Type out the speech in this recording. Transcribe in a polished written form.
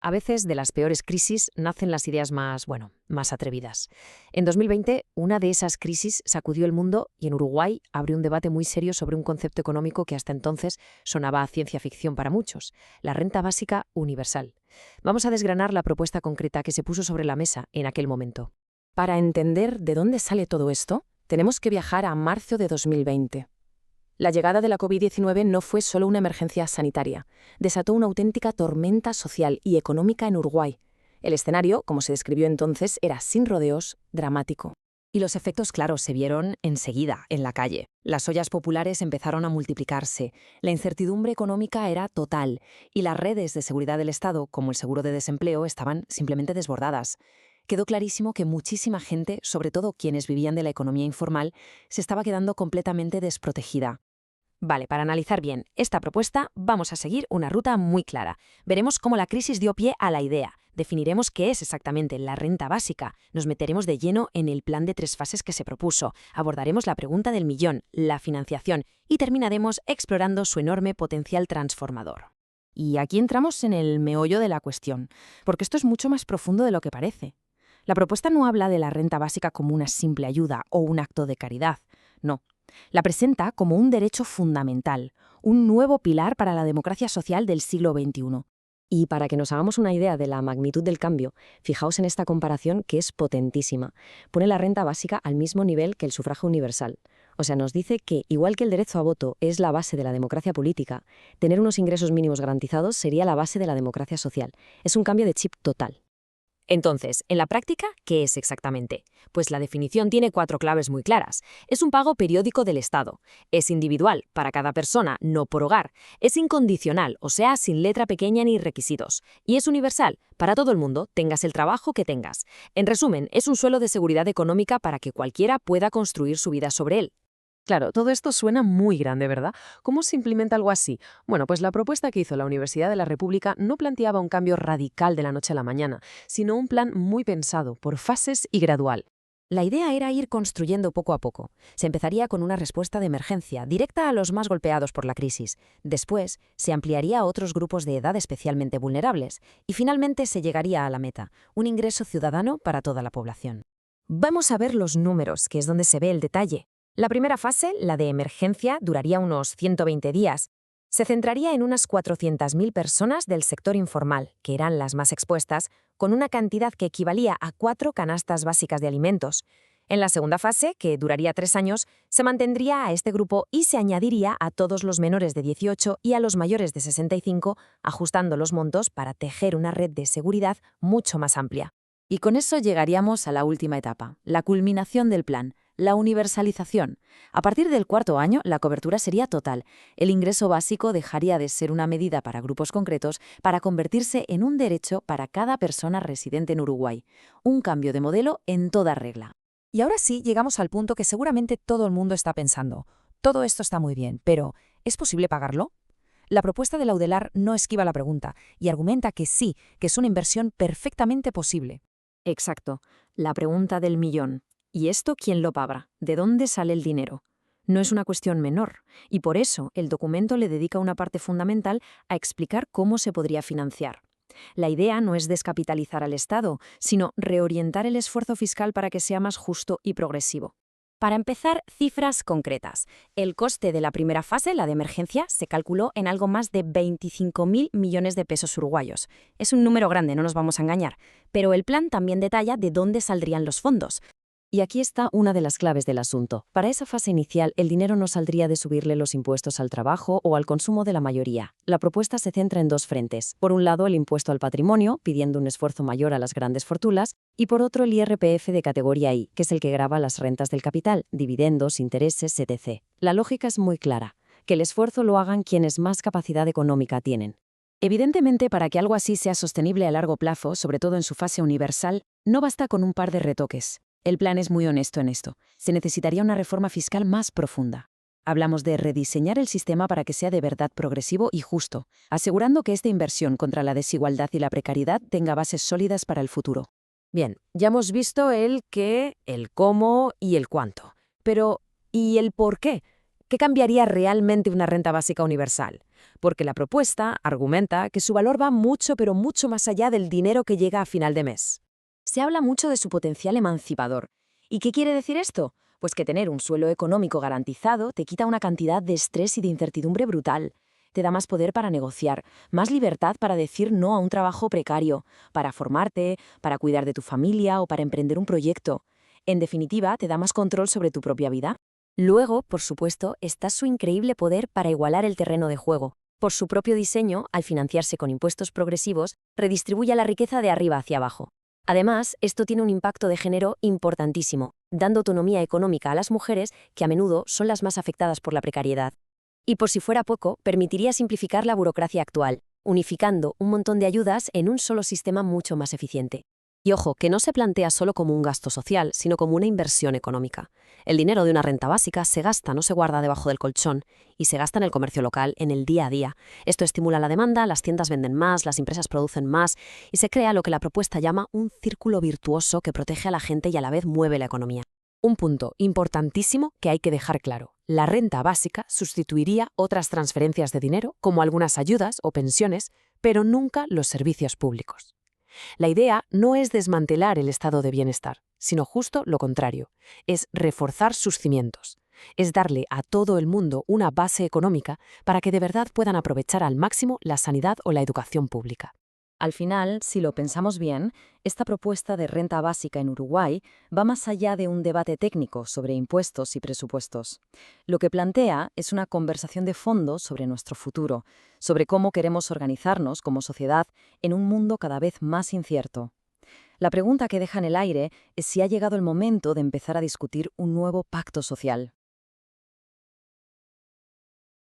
A veces de las peores crisis nacen las ideas más atrevidas. En 2020, una de esas crisis sacudió el mundo y en Uruguay abrió un debate muy serio sobre un concepto económico que hasta entonces sonaba a ciencia ficción para muchos, la renta básica universal. Vamos a desgranar la propuesta concreta que se puso sobre la mesa en aquel momento. Para entender de dónde sale todo esto, tenemos que viajar a marzo de 2020. La llegada de la COVID-19 no fue solo una emergencia sanitaria, desató una auténtica tormenta social y económica en Uruguay. El escenario, como se describió entonces, era sin rodeos, dramático. Y los efectos claros se vieron enseguida, en la calle. Las ollas populares empezaron a multiplicarse, la incertidumbre económica era total y las redes de seguridad del Estado, como el seguro de desempleo, estaban simplemente desbordadas. Quedó clarísimo que muchísima gente, sobre todo quienes vivían de la economía informal, se estaba quedando completamente desprotegida. Vale, para analizar bien esta propuesta vamos a seguir una ruta muy clara. Veremos cómo la crisis dio pie a la idea, definiremos qué es exactamente la renta básica, nos meteremos de lleno en el plan de 3 fases que se propuso, abordaremos la pregunta del millón, la financiación y terminaremos explorando su enorme potencial transformador. Y aquí entramos en el meollo de la cuestión, porque esto es mucho más profundo de lo que parece. La propuesta no habla de la renta básica como una simple ayuda o un acto de caridad, no. La presenta como un derecho fundamental, un nuevo pilar para la democracia social del siglo XXI. Y para que nos hagamos una idea de la magnitud del cambio, fijaos en esta comparación que es potentísima. Pone la renta básica al mismo nivel que el sufragio universal. O sea, nos dice que, igual que el derecho a voto es la base de la democracia política, tener unos ingresos mínimos garantizados sería la base de la democracia social. Es un cambio de chip total. Entonces, en la práctica, ¿qué es exactamente? Pues la definición tiene 4 claves muy claras. Es un pago periódico del Estado. Es individual, para cada persona, no por hogar. Es incondicional, o sea, sin letra pequeña ni requisitos. Y es universal, para todo el mundo, tengas el trabajo que tengas. En resumen, es un suelo de seguridad económica para que cualquiera pueda construir su vida sobre él. Claro, todo esto suena muy grande, ¿verdad? ¿Cómo se implementa algo así? Bueno, pues la propuesta que hizo la Universidad de la República no planteaba un cambio radical de la noche a la mañana, sino un plan muy pensado, por fases y gradual. La idea era ir construyendo poco a poco. Se empezaría con una respuesta de emergencia, directa a los más golpeados por la crisis. Después, se ampliaría a otros grupos de edad especialmente vulnerables. Y finalmente se llegaría a la meta, un ingreso ciudadano para toda la población. Vamos a ver los números, que es donde se ve el detalle. La primera fase, la de emergencia, duraría unos 120 días. Se centraría en unas 400.000 personas del sector informal, que eran las más expuestas, con una cantidad que equivalía a 4 canastas básicas de alimentos. En la segunda fase, que duraría 3 años, se mantendría a este grupo y se añadiría a todos los menores de 18 y a los mayores de 65, ajustando los montos para tejer una red de seguridad mucho más amplia. Y con eso llegaríamos a la última etapa, la culminación del plan, la universalización. A partir del 4.º año, la cobertura sería total. El ingreso básico dejaría de ser una medida para grupos concretos para convertirse en un derecho para cada persona residente en Uruguay. Un cambio de modelo en toda regla. Y ahora sí, llegamos al punto que seguramente todo el mundo está pensando. Todo esto está muy bien, pero ¿es posible pagarlo? La propuesta de Laudelar no esquiva la pregunta y argumenta que sí, que es una inversión perfectamente posible. Exacto, la pregunta del millón. ¿Y esto quién lo paga? ¿De dónde sale el dinero? No es una cuestión menor, y por eso el documento le dedica una parte fundamental a explicar cómo se podría financiar. La idea no es descapitalizar al Estado, sino reorientar el esfuerzo fiscal para que sea más justo y progresivo. Para empezar, cifras concretas. El coste de la primera fase, la de emergencia, se calculó en algo más de 25.000 millones de pesos uruguayos. Es un número grande, no nos vamos a engañar, pero el plan también detalla de dónde saldrían los fondos. Y aquí está una de las claves del asunto. Para esa fase inicial, el dinero no saldría de subirle los impuestos al trabajo o al consumo de la mayoría. La propuesta se centra en 2 frentes. Por un lado, el impuesto al patrimonio, pidiendo un esfuerzo mayor a las grandes fortunas, y por otro, el IRPF de categoría I, que es el que grava las rentas del capital, dividendos, intereses, etc. La lógica es muy clara, que el esfuerzo lo hagan quienes más capacidad económica tienen. Evidentemente, para que algo así sea sostenible a largo plazo, sobre todo en su fase universal, no basta con un par de retoques. El plan es muy honesto en esto. Se necesitaría una reforma fiscal más profunda. Hablamos de rediseñar el sistema para que sea de verdad progresivo y justo, asegurando que esta inversión contra la desigualdad y la precariedad tenga bases sólidas para el futuro. Bien, ya hemos visto el qué, el cómo y el cuánto. Pero, ¿y el por qué? ¿Qué cambiaría realmente una renta básica universal? porque la propuesta argumenta que su valor va mucho pero mucho más allá del dinero que llega a final de mes. Se habla mucho de su potencial emancipador. ¿Y qué quiere decir esto? Pues que tener un suelo económico garantizado te quita una cantidad de estrés y de incertidumbre brutal. Te da más poder para negociar, más libertad para decir no a un trabajo precario, para formarte, para cuidar de tu familia o para emprender un proyecto. En definitiva, te da más control sobre tu propia vida. Luego, por supuesto, está su increíble poder para igualar el terreno de juego. Por su propio diseño, al financiarse con impuestos progresivos, redistribuye la riqueza de arriba hacia abajo. Además, esto tiene un impacto de género importantísimo, dando autonomía económica a las mujeres, que a menudo son las más afectadas por la precariedad. Y por si fuera poco, permitiría simplificar la burocracia actual, unificando un montón de ayudas en un solo sistema mucho más eficiente. Y ojo, que no se plantea solo como un gasto social, sino como una inversión económica. El dinero de una renta básica se gasta, no se guarda debajo del colchón, y se gasta en el comercio local, en el día a día. Esto estimula la demanda, las tiendas venden más, las empresas producen más, y se crea lo que la propuesta llama un círculo virtuoso que protege a la gente y a la vez mueve la economía. Un punto importantísimo que hay que dejar claro. La renta básica sustituiría otras transferencias de dinero, como algunas ayudas o pensiones, pero nunca los servicios públicos. La idea no es desmantelar el estado de bienestar, sino justo lo contrario, es reforzar sus cimientos, es darle a todo el mundo una base económica para que de verdad puedan aprovechar al máximo la sanidad o la educación pública. Al final, si lo pensamos bien, esta propuesta de renta básica en Uruguay va más allá de un debate técnico sobre impuestos y presupuestos. Lo que plantea es una conversación de fondo sobre nuestro futuro, sobre cómo queremos organizarnos como sociedad en un mundo cada vez más incierto. La pregunta que deja en el aire es si ha llegado el momento de empezar a discutir un nuevo pacto social.